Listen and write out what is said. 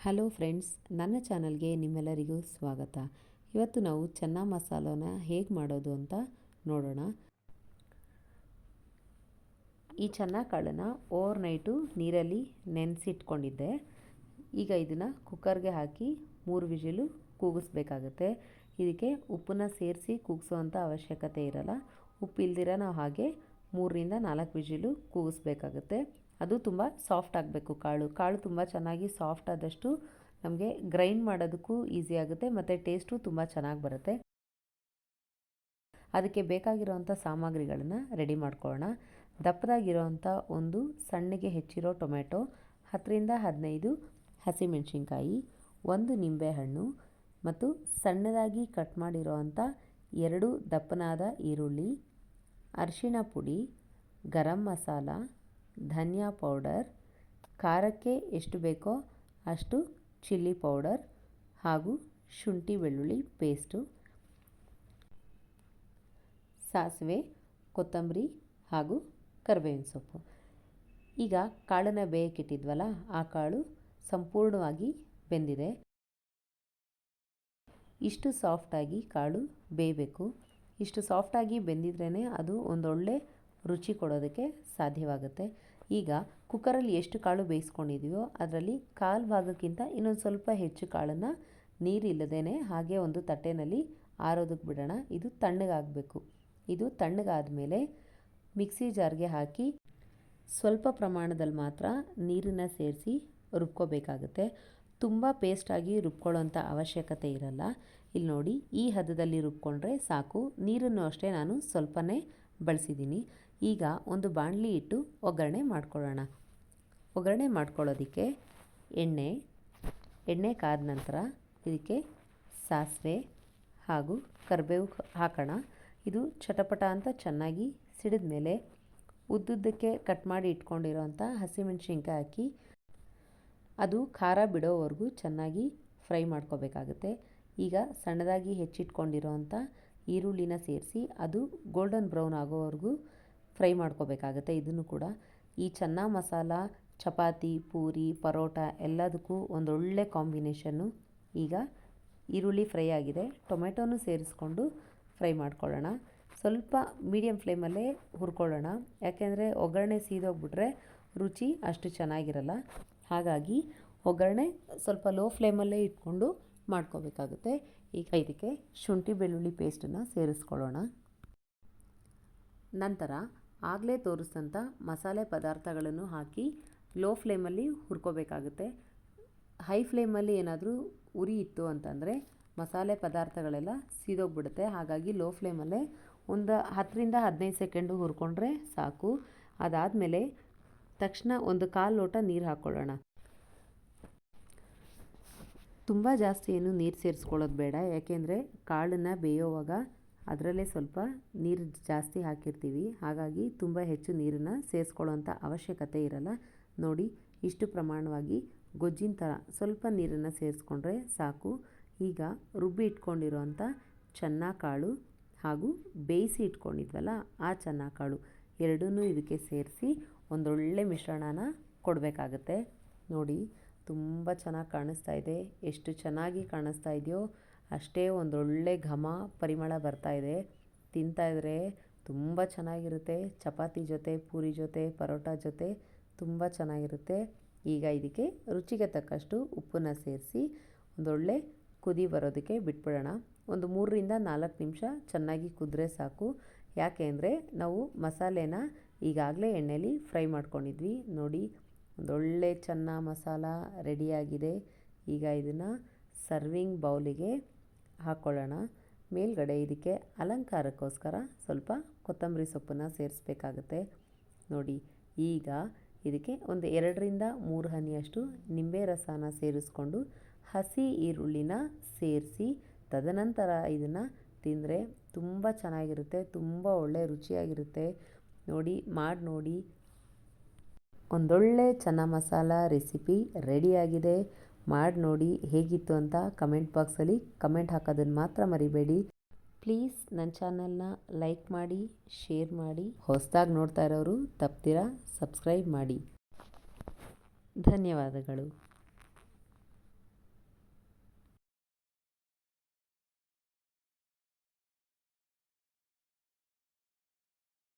Hello friends, ನನ್ನ ಚಾನಲ್ಗೆ ನಿಮ್ಮೆಲ್ಲರಿಗೂ ಸ್ವಾಗತ. ಇವತ್ತು ನಾವು ಚನ್ನಾ ಮಸಾಲನ ಹೇಗೆ ಮಾಡೋದು ಅಂತ ನೋಡೋಣ. ಈ ಚನ್ನಾ ಕಾಳನ್ನು ಓವರ್ನೈಟು ನೀರಲ್ಲಿ ನೆನೆಸಿಟ್ಕೊಂಡಿದ್ದೆ. ಈಗ ಇದನ್ನು ಕುಕ್ಕರ್ಗೆ ಹಾಕಿ 3 ವಿಷಿಲು ಕೂಗಿಸ್ಬೇಕಾಗುತ್ತೆ. ಇದಕ್ಕೆ ಉಪ್ಪನ್ನ ಸೇರಿಸಿ ಕೂಗಿಸೋವಂಥ ಅವಶ್ಯಕತೆ ಇರಲ್ಲ. ಉಪ್ಪು ಇಲ್ದಿರ ನಾವು ಹಾಗೆ 3ರಿಂದ 4 ವಿಷಿಲು ಕೂಗಿಸ್ಬೇಕಾಗುತ್ತೆ. ಅದು ತುಂಬ ಸಾಫ್ಟ್ ಆಗಬೇಕು. ಕಾಳು ತುಂಬ ಚೆನ್ನಾಗಿ ಸಾಫ್ಟ್ ಆದಷ್ಟು ನಮಗೆ ಗ್ರೈಂಡ್ ಮಾಡೋದಕ್ಕೂ ಈಸಿ ಆಗುತ್ತೆ ಮತ್ತು ಟೇಸ್ಟು ತುಂಬ ಚೆನ್ನಾಗಿ ಬರುತ್ತೆ. ಅದಕ್ಕೆ ಬೇಕಾಗಿರೋವಂಥ ಸಾಮಗ್ರಿಗಳನ್ನು ರೆಡಿ ಮಾಡ್ಕೊಳ್ಳೋಣ. ದಪ್ಪದಾಗಿರೋವಂಥ ಒಂದು ಸಣ್ಣಗೆ ಹೆಚ್ಚಿರೋ ಟೊಮೆಟೊ, 10ರಿಂದ 15 ಹಸಿಮೆಣಸಿನ್ಕಾಯಿ, 1 ನಿಂಬೆಹಣ್ಣು ಮತ್ತು ಸಣ್ಣದಾಗಿ ಕಟ್ ಮಾಡಿರೋವಂಥ 2 ದಪ್ಪನಾದ ಈರುಳ್ಳಿ, ಅರಿಶಿಣ ಪುಡಿ, ಗರಂ ಮಸಾಲ, ಧನಿಯಾ ಪೌಡರ್, ಖಾರಕ್ಕೆ ಎಷ್ಟು ಬೇಕೋ ಅಷ್ಟು ಚಿಲ್ಲಿ ಪೌಡರ್ ಹಾಗೂ ಶುಂಠಿ ಬೆಳ್ಳುಳ್ಳಿ ಪೇಸ್ಟು, ಸಾಸಿವೆ, ಕೊತ್ತಂಬರಿ ಹಾಗೂ ಕರಿಬೇವಿನ ಸೊಪ್ಪು. ಈಗ ಕಾಳನ್ನು ಬೇಯಕ್ಕಿಟ್ಟಿದ್ವಲ್ಲ, ಆ ಕಾಳು ಸಂಪೂರ್ಣವಾಗಿ ಬೆಂದಿದೆ. ಇಷ್ಟು ಸಾಫ್ಟಾಗಿ ಕಾಳು ಬೇಯಬೇಕು. ಇಷ್ಟು ಸಾಫ್ಟಾಗಿ ಬೆಂದಿದ್ರೇ ಅದು ಒಂದೊಳ್ಳೆ ರುಚಿ ಕೊಡೋದಕ್ಕೆ ಸಾಧ್ಯವಾಗುತ್ತೆ. ಈಗ ಕುಕ್ಕರಲ್ಲಿ ಎಷ್ಟು ಕಾಳು ಬೇಯಿಸ್ಕೊಂಡಿದ್ದೀವೋ ಅದರಲ್ಲಿ 1/4 ಭಾಗಕ್ಕಿಂತ ಇನ್ನೊಂದು ಸ್ವಲ್ಪ ಹೆಚ್ಚು ಕಾಳನ್ನು ನೀರಿಲ್ಲದೇ ಹಾಗೆ ಒಂದು ತಟ್ಟೆಯಲ್ಲಿ ಆರೋದಕ್ಕೆ ಬಿಡೋಣ. ಇದು ತಣ್ಣಗಾಗಬೇಕು. ಇದು ತಣ್ಣಗಾದ ಮೇಲೆ ಮಿಕ್ಸಿ ಜಾರ್ಗೆ ಹಾಕಿ ಸ್ವಲ್ಪ ಪ್ರಮಾಣದಲ್ಲಿ ಮಾತ್ರ ನೀರನ್ನು ಸೇರಿಸಿ ರುಬ್ಕೋಬೇಕಾಗುತ್ತೆ. ತುಂಬ ಪೇಸ್ಟಾಗಿ ರುಬ್ಕೊಳ್ಳೋಂಥ ಅವಶ್ಯಕತೆ ಇರಲ್ಲ. ಇಲ್ಲಿ ನೋಡಿ, ಈ ಹದದಲ್ಲಿ ರುಬ್ಕೊಂಡ್ರೆ ಸಾಕು. ನೀರನ್ನು ಅಷ್ಟೇ ನಾನು ಸ್ವಲ್ಪನೇ ಬಳಸಿದ್ದೀನಿ. ಈಗ ಒಂದು ಬಾಣಲಿ ಇಟ್ಟು ಒಗ್ಗರಣೆ ಮಾಡ್ಕೊಳ್ಳೋಣ. ಒಗ್ಗರಣೆ ಮಾಡ್ಕೊಳ್ಳೋದಕ್ಕೆ ಎಣ್ಣೆ ಕಾದ ನಂತರ ಇದಕ್ಕೆ ಸಾಸಿವೆ ಹಾಗೂ ಕರಿಬೇವು ಹಾಕೋಣ. ಇದು ಚಟಪಟ ಅಂತ ಚೆನ್ನಾಗಿ ಸಿಡಿದ ಮೇಲೆ ಉದ್ದುದ್ದಕ್ಕೆ ಕಟ್ ಮಾಡಿ ಇಟ್ಕೊಂಡಿರೋಂಥ ಹಸಿಮೆಣಸಿನ್ಕಾಯಿ ಹಾಕಿ ಅದು ಖಾರ ಬಿಡೋವರೆಗೂ ಚೆನ್ನಾಗಿ ಫ್ರೈ ಮಾಡ್ಕೋಬೇಕಾಗುತ್ತೆ. ಈಗ ಸಣ್ಣದಾಗಿ ಹೆಚ್ಚಿಟ್ಕೊಂಡಿರೋಂಥ ಈರುಳ್ಳಿನ ಸೇರಿಸಿ ಅದು ಗೋಲ್ಡನ್ ಬ್ರೌನ್ ಆಗೋವರೆಗೂ ಫ್ರೈ ಮಾಡ್ಕೋಬೇಕಾಗುತ್ತೆ. ಇದನ್ನು ಕೂಡ ಈ ಚನ್ನಾ ಮಸಾಲ ಚಪಾತಿ, ಪೂರಿ, ಪರೋಟ ಎಲ್ಲದಕ್ಕೂ ಒಂದೊಳ್ಳೆ ಕಾಂಬಿನೇಷನ್ನು. ಈಗ ಈರುಳ್ಳಿ ಫ್ರೈ ಆಗಿದೆ, ಟೊಮೆಟೊನೂ ಸೇರಿಸ್ಕೊಂಡು ಫ್ರೈ ಮಾಡ್ಕೊಳ್ಳೋಣ. ಸ್ವಲ್ಪ ಮೀಡಿಯಮ್ ಫ್ಲೇಮಲ್ಲೇ ಹುರ್ಕೊಳ್ಳೋಣ. ಯಾಕೆಂದರೆ ಒಗ್ಗರಣೆ ಸೀದೋಗ್ಬಿಟ್ರೆ ರುಚಿ ಅಷ್ಟು ಚೆನ್ನಾಗಿರಲ್ಲ. ಹಾಗಾಗಿ ಒಗ್ಗರಣೆ ಸ್ವಲ್ಪ ಲೋ ಫ್ಲೇಮಲ್ಲೇ ಇಟ್ಕೊಂಡು ಮಾಡ್ಕೋಬೇಕಾಗುತ್ತೆ. ಈಗ ಇದಕ್ಕೆ ಶುಂಠಿ ಬೆಳ್ಳುಳ್ಳಿ ಪೇಸ್ಟನ್ನು ಸೇರಿಸ್ಕೊಳ್ಳೋಣ. ನಂತರ ಆಗಲೇ ತೋರಿಸಿದಂಥ ಮಸಾಲೆ ಪದಾರ್ಥಗಳನ್ನು ಹಾಕಿ ಲೋ ಫ್ಲೇಮಲ್ಲಿ ಹುರ್ಕೋಬೇಕಾಗುತ್ತೆ. ಹೈ ಫ್ಲೇಮಲ್ಲಿ ಏನಾದರೂ ಉರಿ ಇತ್ತು ಅಂತಂದರೆ ಮಸಾಲೆ ಪದಾರ್ಥಗಳೆಲ್ಲ ಸೀದೋಗ್ಬಿಡುತ್ತೆ. ಹಾಗಾಗಿ ಲೋ ಫ್ಲೇಮಲ್ಲೇ ಒಂದು 10ರಿಂದ 15 ಸೆಕೆಂಡು ಹುರ್ಕೊಂಡ್ರೆ ಸಾಕು. ಅದಾದಮೇಲೆ ತಕ್ಷಣ ಒಂದು 1/4 ಲೋಟ ನೀರು ಹಾಕ್ಕೊಳ್ಳೋಣ. ತುಂಬ ಜಾಸ್ತಿ ಏನು ನೀರು ಸೇರಿಸ್ಕೊಳ್ಳೋದು ಬೇಡ. ಯಾಕೆಂದರೆ ಕಾಳನ್ನು ಬೇಯೋವಾಗ ಅದರಲ್ಲೇ ಸ್ವಲ್ಪ ನೀರು ಜಾಸ್ತಿ ಹಾಕಿರ್ತೀವಿ. ಹಾಗಾಗಿ ತುಂಬ ಹೆಚ್ಚು ನೀರನ್ನು ಸೇರಿಸ್ಕೊಳ್ಳೋಂಥ ಅವಶ್ಯಕತೆ ಇರಲ್ಲ. ನೋಡಿ, ಇಷ್ಟು ಪ್ರಮಾಣವಾಗಿ ಗೊಜ್ಜಿನ ಥರ ಸ್ವಲ್ಪ ನೀರನ್ನು ಸೇರಿಸ್ಕೊಂಡ್ರೆ ಸಾಕು. ಈಗ ರುಬ್ಬಿ ಇಟ್ಕೊಂಡಿರೋಂಥ ಚನ್ನಾ ಕಾಳು ಹಾಗೂ ಬೇಯಿಸಿ ಇಟ್ಕೊಂಡಿದ್ವಲ್ಲ ಆ ಚನ್ನಾ ಕಾಳು ಎರಡನ್ನೂ ಇದಕ್ಕೆ ಸೇರಿಸಿ ಒಂದೊಳ್ಳೆ ಮಿಶ್ರಣನ ಕೊಡಬೇಕಾಗತ್ತೆ. ನೋಡಿ, ತುಂಬ ಚೆನ್ನಾಗಿ ಕಾಣಿಸ್ತಾ ಇದೆ. ಎಷ್ಟು ಚೆನ್ನಾಗಿ ಕಾಣಿಸ್ತಾ ಇದೆಯೋ ಅಷ್ಟೇ ಒಂದೊಳ್ಳೆ ಘಮ ಪರಿಮಳ ಬರ್ತಾ ಇದೆ. ತಿಂತಾಯಿದ್ರೆ ತುಂಬ ಚೆನ್ನಾಗಿರುತ್ತೆ. ಚಪಾತಿ ಜೊತೆ, ಪೂರಿ ಜೊತೆ, ಪರೋಟ ಜೊತೆ ತುಂಬ ಚೆನ್ನಾಗಿರುತ್ತೆ. ಈಗ ಇದಕ್ಕೆ ರುಚಿಗೆ ತಕ್ಕಷ್ಟು ಉಪ್ಪನ್ನು ಸೇರಿಸಿ ಒಂದೊಳ್ಳೆ ಕುದಿ ಬರೋದಕ್ಕೆ ಬಿಟ್ಬಿಡೋಣ. ಒಂದು 3ರಿಂದ 4 ನಿಮಿಷ ಚೆನ್ನಾಗಿ ಕುದ್ರೆ ಸಾಕು. ಯಾಕೆ ಅಂದರೆ ನಾವು ಮಸಾಲೆನ ಈಗಾಗಲೇ ಎಣ್ಣೆಯಲ್ಲಿ ಫ್ರೈ ಮಾಡ್ಕೊಂಡಿದ್ವಿ. ನೋಡಿ, ಒಂದೊಳ್ಳೆ ಚನ್ನಾ ಮಸಾಲ ರೆಡಿಯಾಗಿದೆ. ಈಗ ಇದನ್ನು ಸರ್ವಿಂಗ್ ಬೌಲಿಗೆ ಹಾಕ್ಕೊಳ್ಳೋಣ. ಮೇಲ್ಗಡೆ ಇದಕ್ಕೆ ಅಲಂಕಾರಕ್ಕೋಸ್ಕರ ಸ್ವಲ್ಪ ಕೊತ್ತಂಬರಿ ಸೊಪ್ಪನ್ನು ಸೇರಿಸ್ಬೇಕಾಗುತ್ತೆ. ನೋಡಿ, ಈಗ ಇದಕ್ಕೆ ಒಂದು 2ರಿಂದ 3 ಹನಿಯಷ್ಟು ನಿಂಬೆ ರಸನ ಸೇರಿಸ್ಕೊಂಡು ಹಸಿ ಈರುಳ್ಳಿನ ಸೇರಿಸಿ ತದನಂತರ ಇದನ್ನು ತಿಂದರೆ ತುಂಬ ಚೆನ್ನಾಗಿರುತ್ತೆ. ತುಂಬ ಒಳ್ಳೆ ರುಚಿಯಾಗಿರುತ್ತೆ. ನೋಡಿ, ಮಾಡಿ ನೋಡಿ. ಒಂದೊಳ್ಳೆ ಚನ್ನಾ ಮಸಾಲ ರೆಸಿಪಿ ರೆಡಿಯಾಗಿದೆ. ಮಾಡಿ ನೋಡಿ ಹೇಗಿತ್ತು ಅಂತ ಕಮೆಂಟ್ ಬಾಕ್ಸಲ್ಲಿ ಕಮೆಂಟ್ ಹಾಕೋದನ್ನು ಮಾತ್ರ ಮರಿಬೇಡಿ. ಪ್ಲೀಸ್ ನನ್ನ ಚಾನಲ್ನ ಲೈಕ್ ಮಾಡಿ, ಶೇರ್ ಮಾಡಿ. ಹೊಸದಾಗಿ ನೋಡ್ತಾ ಇರೋರು ತಪ್ಪದಿರ ಸಬ್ಸ್ಕ್ರೈಬ್ ಮಾಡಿ. ಧನ್ಯವಾದಗಳು.